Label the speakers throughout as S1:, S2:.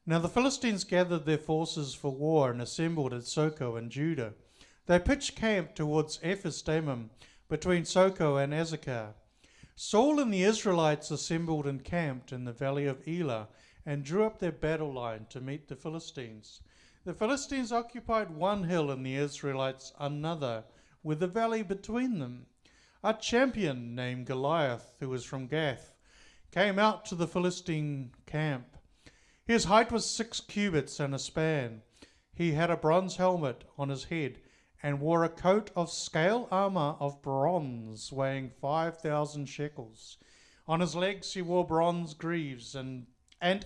S1: Now the Philistines gathered their forces for war and assembled at Socoh in Judah. They pitched camp towards Ephes-dammim, between Socoh and Azekah. Saul and the Israelites assembled and camped in the valley of Elah and drew up their battle line to meet the Philistines. The Philistines occupied one hill and the Israelites another, with a valley between them. A champion named Goliath, who was from Gath, came out to the Philistine camp. His height was 6 cubits and a span. He had a bronze helmet on his head and wore a coat of scale armor of bronze weighing 5,000 shekels. On his legs he wore bronze greaves, and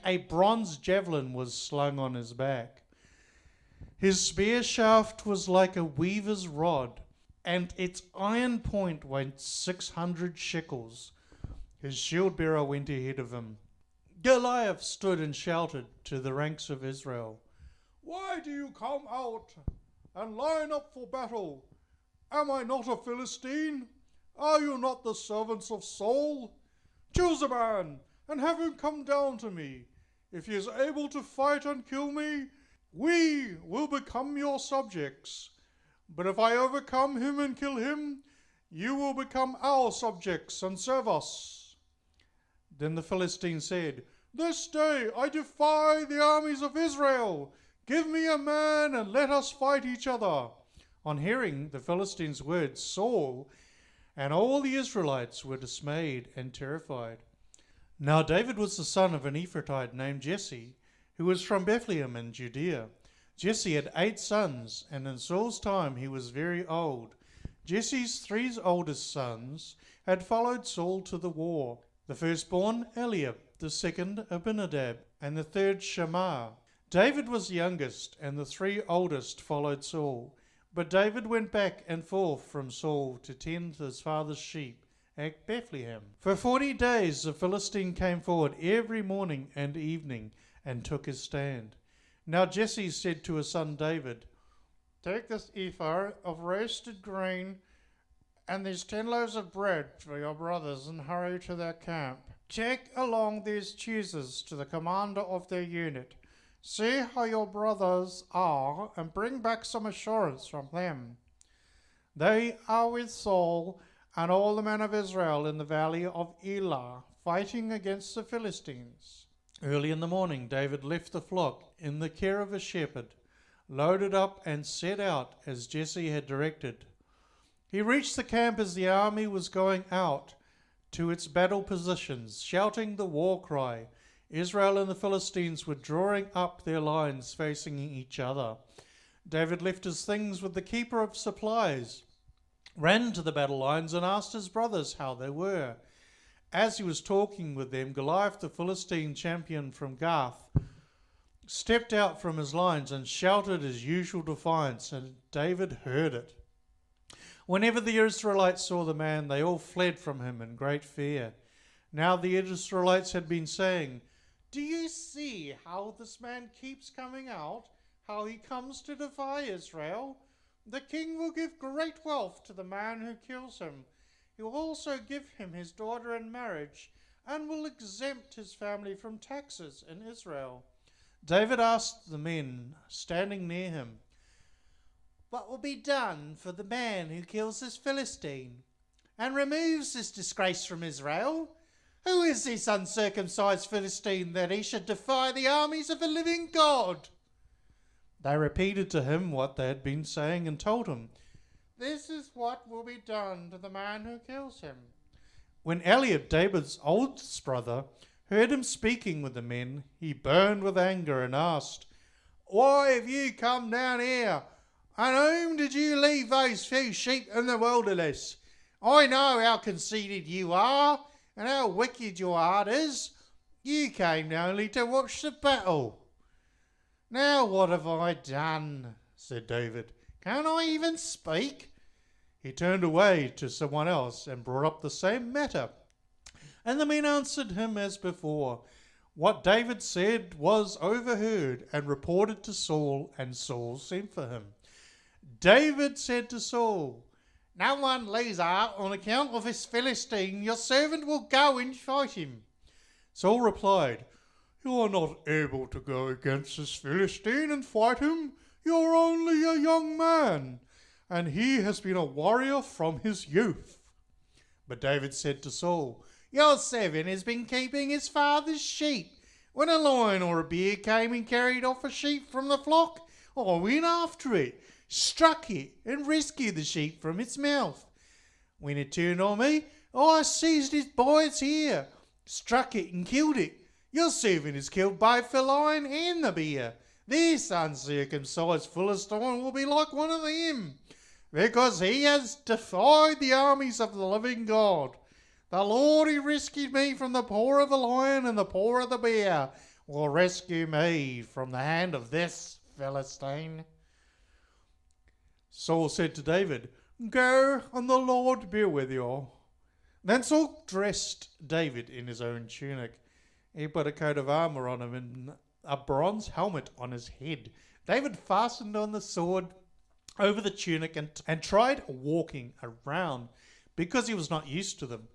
S1: a bronze javelin was slung on his back. His spear shaft was like a weaver's rod, and its iron point weighed 600 shekels. His shield bearer went ahead of him. Goliath stood and shouted to the ranks of Israel, "Why do you come out and line up for battle? Am I not a Philistine? Are you not the servants of Saul? Choose a man and have him come down to me. If he is able to fight and kill me, we will become your subjects. But if I overcome him and kill him, you will become our subjects and serve us." Then the Philistine said, "This day I defy the armies of Israel. Give me a man and let us fight each other." On hearing the Philistines' words, Saul and all the Israelites were dismayed and terrified. Now David was the son of an Ephrathite named Jesse, who was from Bethlehem in Judea. Jesse had 8 sons, and in Saul's time he was very old. Jesse's 3 oldest sons had followed Saul to the war. The firstborn, Eliab, the second, Abinadab, and the third, Shammah. David was the youngest, and the 3 oldest followed Saul. But David went back and forth from Saul to tend his father's sheep at Bethlehem. For 40 days the Philistine came forward every morning and evening and took his stand. Now Jesse said to his son David, "Take this ephah of roasted grain and these 10 loaves of bread for your brothers and hurry to their camp. Take along these cheeses to the commander of their unit. See how your brothers are and bring back some assurance from them. They are with Saul and all the men of Israel in the valley of Elah, fighting against the Philistines." Early in the morning David left the flock in the care of a shepherd, loaded up and set out as Jesse had directed. He reached the camp as the army was going out to its battle positions, shouting the war cry. Israel and the Philistines were drawing up their lines facing each other. David left his things with the keeper of supplies, ran to the battle lines and asked his brothers how they were. As he was talking with them, Goliath, the Philistine champion from Gath, stepped out from his lines and shouted his usual defiance, and David heard it. Whenever the Israelites saw the man, they all fled from him in great fear. Now the Israelites had been saying, "Do you see how this man keeps coming out, how he comes to defy Israel? The king will give great wealth to the man who kills him. He will also give him his daughter in marriage and will exempt his family from taxes in Israel." David asked the men standing near him, "What will be done for the man who kills this Philistine and removes this disgrace from Israel? Who is this uncircumcised Philistine that he should defy the armies of the living God?" They repeated to him what they had been saying and told him, "This is what will be done to the man who kills him." When Eliab, David's oldest brother, heard him speaking with the men, he burned with anger and asked, "Why have you come down here? And whom did you leave those few sheep in the wilderness? I know how conceited you are and how wicked your heart is. You came only to watch the battle." "Now what have I done?" said David. "Can't I even speak?" He turned away to someone else and brought up the same matter. And the men answered him as before. What David said was overheard and reported to Saul, and Saul sent for him. David said to Saul, "No one lose heart on account of this Philistine. Your servant will go and fight him." Saul replied, You are not able to go against this Philistine and fight him. You are only a young man, and he has been a warrior from his youth." But David said to Saul, "Your servant has been keeping his father's sheep. When a lion or a bear came and carried off a sheep from the flock, I went after it, struck it, and rescued the sheep from its mouth. When it turned on me, I seized it by its ear, struck it, and killed it. Your servant has killed both the lion and the bear. This uncircumcised Philistine will be like one of them, because he has defied the armies of the living God. The Lord who rescued me from the paw of the lion and the paw of the bear will rescue me from the hand of this Philistine." Saul said to David, "Go, and the Lord be with you." Then Saul dressed David in his own tunic. He put a coat of armor on him and a bronze helmet on his head. David fastened on the sword over the tunic and tried walking around, because he was not used to them.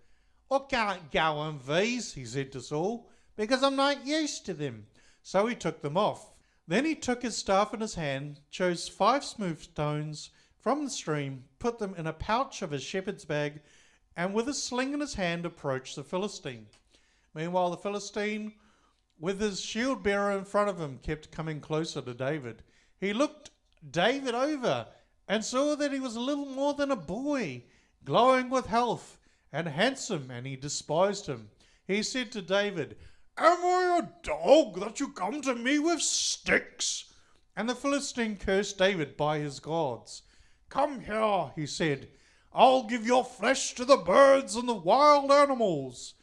S1: "I can't go in these," he said to Saul, "because I'm not used to them." So he took them off. Then he took his staff in his hand, chose 5 smooth stones from the stream, put them in a pouch of his shepherd's bag, and with a sling in his hand approached the Philistine. Meanwhile, the Philistine, with his shield bearer in front of him, kept coming closer to David. He looked David over and saw that he was a little more than a boy, glowing with health and handsome, and he despised him. He said to David, "Am I a dog that you come to me with sticks?" And the Philistine cursed David by his gods. "Come here," he said, "I'll give your flesh to the birds and the wild animals."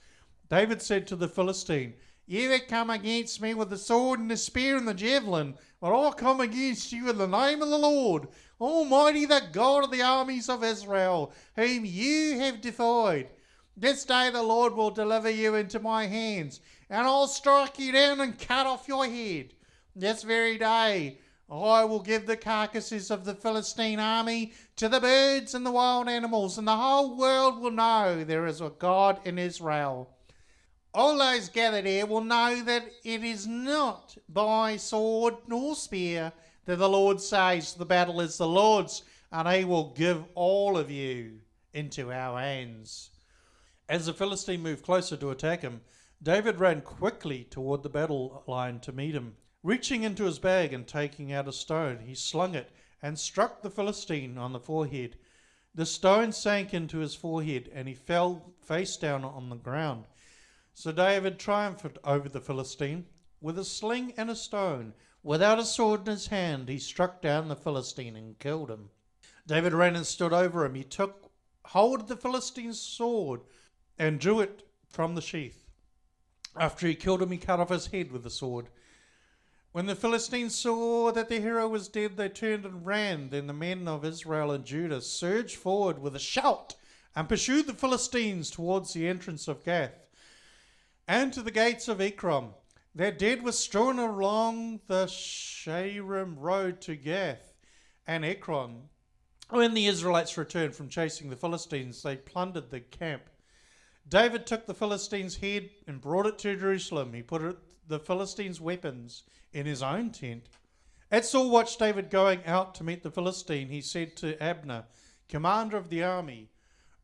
S1: David said to the Philistine, "You have come against me with the sword and the spear and the javelin, but I'll come against you in the name of the Lord, Almighty, the God of the armies of Israel, whom you have defied. This day the Lord will deliver you into my hands, and I'll strike you down and cut off your head. This very day I will give the carcasses of the Philistine army to the birds and the wild animals, and the whole world will know there is a God in Israel. All those gathered here will know that it is not by sword nor spear that the Lord says the battle is the Lord's, and he will give all of you into our hands." As the Philistine moved closer to attack him, David ran quickly toward the battle line to meet him. Reaching into his bag and taking out a stone, he slung it and struck the Philistine on the forehead. The stone sank into his forehead, and he fell face down on the ground. So David triumphed over the Philistine with a sling and a stone. Without a sword in his hand, he struck down the Philistine and killed him. David ran and stood over him. He took hold of the Philistine's sword and drew it from the sheath. After he killed him, he cut off his head with the sword. When the Philistines saw that their hero was dead, they turned and ran. Then the men of Israel and Judah surged forward with a shout and pursued the Philistines towards the entrance of Gath and to the gates of Ekron. Their dead were strewn along the Shaaraim road to Gath and Ekron. When the Israelites returned from chasing the Philistines, they plundered the camp. David took the Philistine's head and brought it to Jerusalem. He put the Philistines' weapons in his own tent. As Saul watched David going out to meet the Philistine, he said to Abner, commander of the army,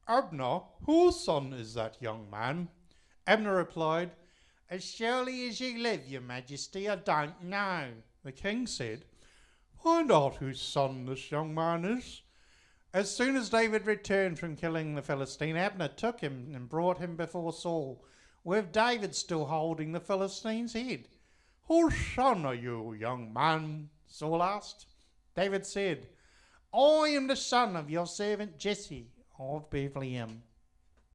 S1: "Abner, whose son is that young man?" Abner replied, "As surely as you live, your majesty, I don't know." The king said, "Find out whose son this young man is." As soon as David returned from killing the Philistine, Abner took him and brought him before Saul, with David still holding the Philistine's head. "Whose son are you, young man?" Saul asked. David said, "I am the son of your servant Jesse of Bethlehem."